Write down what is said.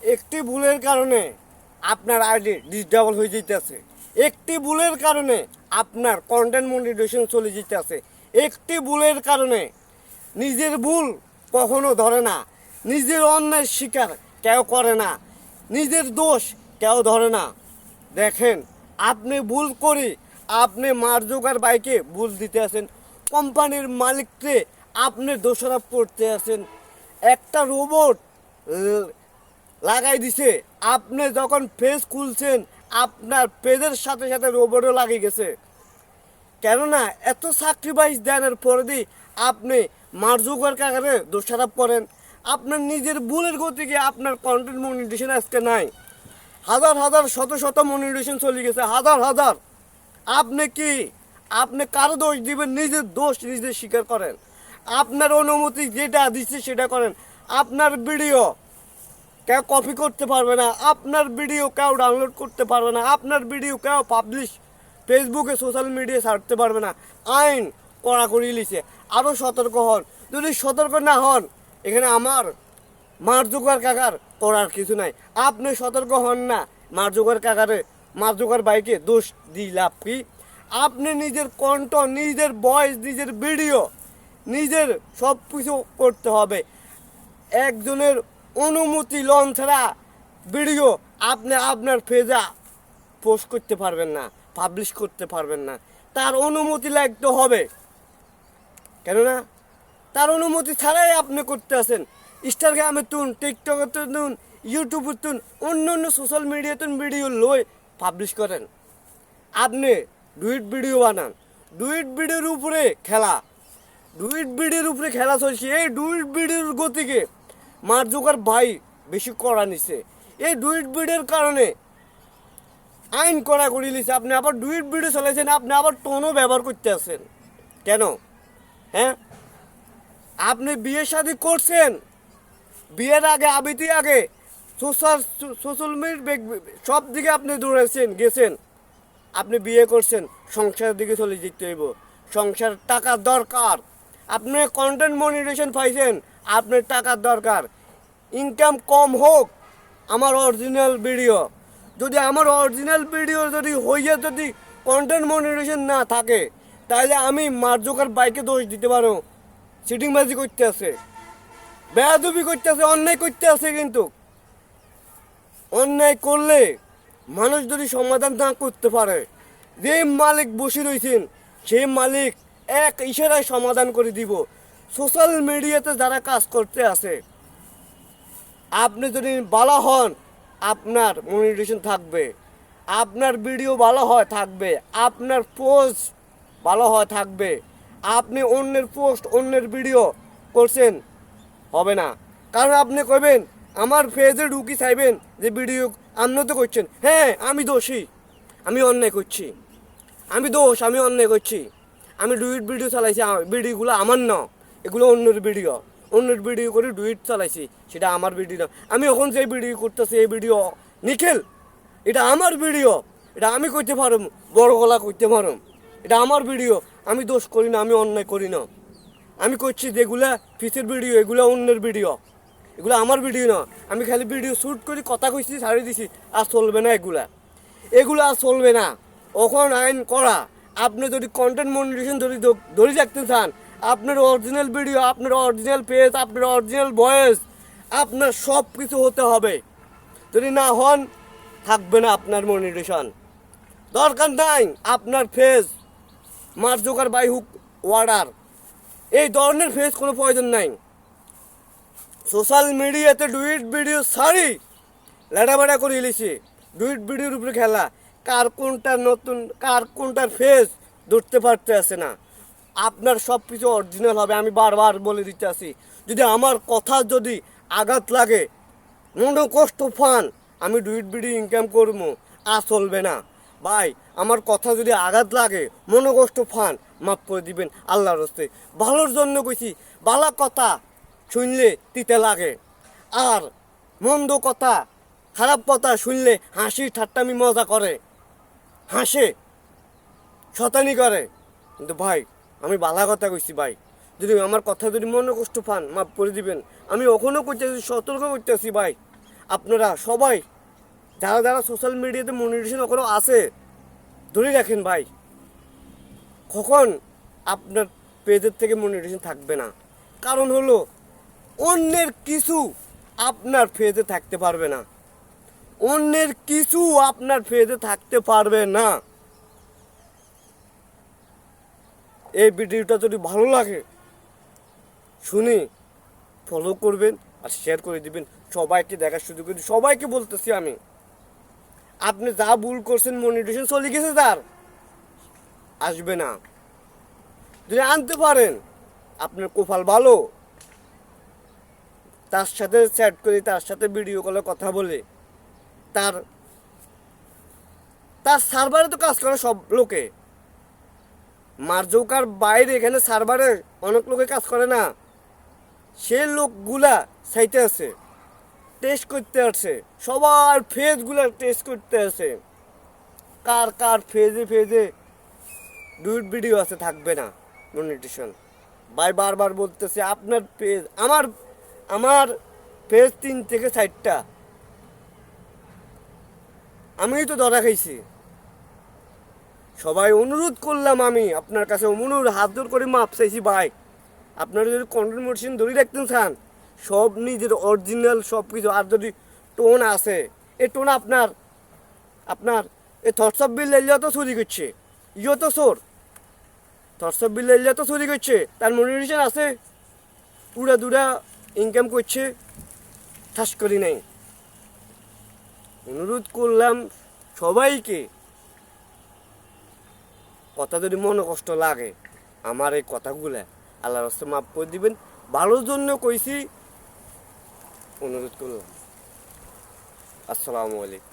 একটি ভুলের কারণে আপনার আইডি ডিসডেবল হয়ে যেতেছে। একটি ভুলের কারণে আপনার কন্টেন্ট মনিটাইজেশন চলে যেতেছে। একটি ভুলের কারণে নিজের ভুল কখনো ধরে না, নিজের অন্যায় স্বীকার কেউ করে না, নিজের দোষ কেউ ধরে না। দেখেন, আপনি ভুল করি আপনি মার্জোকার বাইকে ভুল দিতে আছেন, কোম্পানির মালিককে আপনি দোষারোপ করতে আছেন। একটা রোবট লাগাই দিছে, আপনি যখন পেজ খুলছেন আপনার পেজের সাথে সাথে রোবটও লাগিয়ে গেছে। কেননা এত স্যাক্রিফাইস দেনের পরে দিয়ে আপনি মার্জোকার কাকারে দোষারোপ করেন। আপনার নিজের ভুলের গতিকে আপনার কন্টেন্ট মনিটাইজেশন আজকে নাই। হাজার হাজার শত শত মনিটাইজেশন চলে গেছে, হাজার হাজার। আপনি কারো দোষ দিবেন? নিজের দোষ নিজে স্বীকার করেন। আপনার অনুমতি যেটা দিচ্ছে সেটা করেন। আপনার ভিডিও কেউ কপি করতে পারবে না, আপনার ভিডিও কেউ ডাউনলোড করতে পারবে না, আপনার ভিডিও কেউ পাবলিশ ফেসবুকে সোশ্যাল মিডিয়ায় ছাড়তে পারবে না। আইন কড়াকড়ি লিছে, আরও সতর্ক হন। যদি সতর্ক না হন, এখানে আমার মার্জোকার কাকার করার কিছু নাই। আপনি সতর্ক হন না, মার্জোকার বাইকে দোষ দিই লাভ কি? আপনি নিজের কণ্ঠ, নিজের ভয়েস, নিজের ভিডিও, নিজের সব কিছু করতে হবে। একজনের অনুমতি লন ছাড়া ভিডিও আপনি আপনার পেজে পোস্ট করতে পারবেন না, পাবলিশ করতে পারবেন না। তার অনুমতি লাগতে হবে, কেননা তার অনুমতি ছাড়াই আপনি করতে আসেন। ইনস্টাগ্রামে তুন, টিকটকে তুন, ইউটিউবে তুন, অন্য অন্য সোশ্যাল মিডিয়াতে ভিডিও লই পাবলিশ করেন। আপনি ডুইট ভিডিও বানান, ডুইট ভিডিওর উপরে খেলা, ডুইট ভিডিওর উপরে খেলা চলছে। এই ডুইট ভিডিওর গতিকে মার্জোকার ভাই বেশি কড়া নিছে। এই ডুইট ভিডিওর কারণে আইন কড়া করে নিছে। আপনি আবার ডুইট ভিডিও চালাইছেন, আপনি আবার টোনও ব্যবহার করতে আছেন কেন? হ্যাঁ, আপনি বিয়ে শাদী করছেন, বিয়ের আগে আবিতি আগে সোশ্যাল মিডিয়া সব দিকে আপনি দৌড়াইছেন গেছেন। আপনি বিয়ে করছেন, সংসারের দিকে চলে যেতে হইব। সংসার টাকার দরকার। আপনি কন্টেন্ট মনিটাইজেশন পাইছেন, আপনার টাকার দরকার। ইনকাম কম হোক, আমার অরিজিনাল ভিডিও যদি হইয়া যদি কন্টেন্ট মনিটাইজেশন না থাকে, তাহলে আমি মার্জোকার বাইকে দোষ দিতে পারো। সিটিংবাজি করতে আছে, বেয়াদবি করতে আছে, অন্যায় করতে আছে। কিন্তু অন্যায় করলে মানুষ যদি সমাধান না করতে পারে, যে মালিক বসে রয়েছেন সেই মালিক এক ইশারায় সমাধান করে দিব। সোশ্যাল মিডিয়াতে যারা কাজ করতে আছে, আপনি যদি ভালো হন আপনার মনিটাইজেশন থাকবে, আপনার ভিডিও ভালো হয় থাকবে, আপনার পোস্ট ভালো হয় থাকবে। আপনি অন্যের পোস্ট, অন্যের ভিডিও করছেন, হবে না। কারণ আপনি কইবেন, আমার পেজে ঢুকি চাইবেন যে ভিডিও আপনি তো করছেন। হ্যাঁ, আমি দোষী, আমি অন্যায় করছি, আমি অন্যায় করছি। আমি ডুইট ভিডিও চালাইছি, ভিডিওগুলো আমার না, এগুলো অন্যের ভিডিও করে ডুইট চালাইছি, সেটা আমার ভিডিও না। আমি এখন যে ভিডিও করতেছি এই ভিডিও নিখিল, এটা আমার ভিডিও, এটা আমি করতে পারম, বড় গলা করতে পারম, এটা আমার ভিডিও। আমি দোষ করি না, আমি অন্যায় করি না। আমি করছি যেগুলা ফিসের ভিডিও, এগুলো অন্যের ভিডিও, এগুলো আমার ভিডিও না। আমি খালি ভিডিও শ্যুট করি, কথা কইছি, ছাড়ি দিছি। আর চলবে না এগুলো আর চলবে না। এখন আইন করা। আপনি যদি কন্টেন্ট মনিটাইজেশন ধরে রাখতে চান, আপনার অরিজিনাল ভিডিও, আপনার অরিজিনাল পেজ, আপনার অরিজিনাল ভয়েস, আপনার সব কিছু হতে হবে। যদি না হন, থাকবে না আপনার মনিটাইজেশন। দরকার নাই আপনার ফেস মার্জোকার বাই হুক ওয়ার্ডার, এই ধরনের ফেস কোনো প্রয়োজন নাই। সোশ্যাল মিডিয়াতে ডুইট ভিডিও সারি লেটাবেটা করে এলিছি, ডুইট ভিডিওর উপরে খেলা। কার কোনটার নতুন, কার কোনটার ফেস ধরতে পারতে আসে না। আপনার সব কিছু অরিজিনাল হবে, আমি বারবার বলে দিতে আসি। যদি আমার কথা যদি আঘাত লাগে, মনে কষ্ট পান, আমি ডুইট ভিডিও ইনকাম করবো, আর চলবে না ভাই। আমার কথা যদি আঘাত লাগে, মনে কষ্ট পান, মাফ করে দিবেন আল্লাহর হস্তে। ভালোর জন্য কইছি, ভালো কথা শুনলে তিতে লাগে, আর মন্দ কথা, খারাপ কথা শুনলে হাসি ঠাট্টামি মজা করে, হাসে, শতানি করে। কিন্তু ভাই, আমি বালা কথা কইছি ভাই। যদি আমার কথা যদি মনে কষ্ট পান, মাফ করে দিবেন। আমি ওখানেও করতেছি, সতর্ক করতেছি ভাই। আপনারা সবাই যারা যারা সোশ্যাল মিডিয়াতে মনিটাইজেশন এখনো আছে ধরে রাখেন ভাই, কখন আপনার পেজের থেকে মনিটাইজেশন থাকবে না। কারণ হলো অন্যের কিছু আপনার পেজে থাকতে পারবে না, অন্যের কিছু আপনার পেজে থাকতে পারবে না। এই ভিডিওটা যদি ভালো লাগে শুনি ফলো করবেন আর শেয়ার করে দিবেন, সবাইকে দেখার সুযোগ করে সবাইকে বলতেছি আমি, আপনি যা ভুল করছেন মনিটাইজেশন চলে গেছে তার আসবে না। যদি আনতে পারেন আপনার কপাল ভালো, তার সাথে চ্যাট করে তার সাথে ভিডিও কলে কথা বলে তার তার সার্ভারে তো কাজ করে সব লোকে, মার্জৌকার বাইরে এখানে সার্ভারে অনেক লোকে কাজ করে না, সে লোকগুলা সাইতে আছে, টেস্ট করতে আছে, সবার ফেজগুলা টেস্ট করতে আছে, কার কার ফেজে ফেজে ডুইট ভিডিও আছে থাকবে না মনিটাইজেশন। ভাই বারবার বলতেছে আপনার পেজ, আমার আমার পেজ 3 থেকে 4টা, আমি তো ধরা খাইছি। সবাই অনুরোধ করলাম, আমি আপনার কাছে অনুরোধ হাত জোর করে মাপ চাইছি ভাই, আপনারা যদি কন্টেন্ট মোটিভেশন ধরে রাখতেন চান সব নিজের অরিজিনাল সব কিছু, আর যদি টোন আছে এই টোন আপনার আপনার এই থটসঅফ বিল এলিয়া তো চুরি করছে, ইও তো চোর, থটসঅফ বিল এলিয়া তো চুরি করছে, তার মনিটাইজেশন আছে, উড়া দুরা ইনকাম করছে, ঠাস করি নাই। অনুরোধ করলাম সবাইকে, কথা যদি মনে কষ্ট লাগে আমার এই কথাগুলা আল্লাহর রাস্তায় মাফ করে দিবেন, ভালোর জন্য কইছি, অনুরোধ করলাম। আসসালামু আলাইকুম।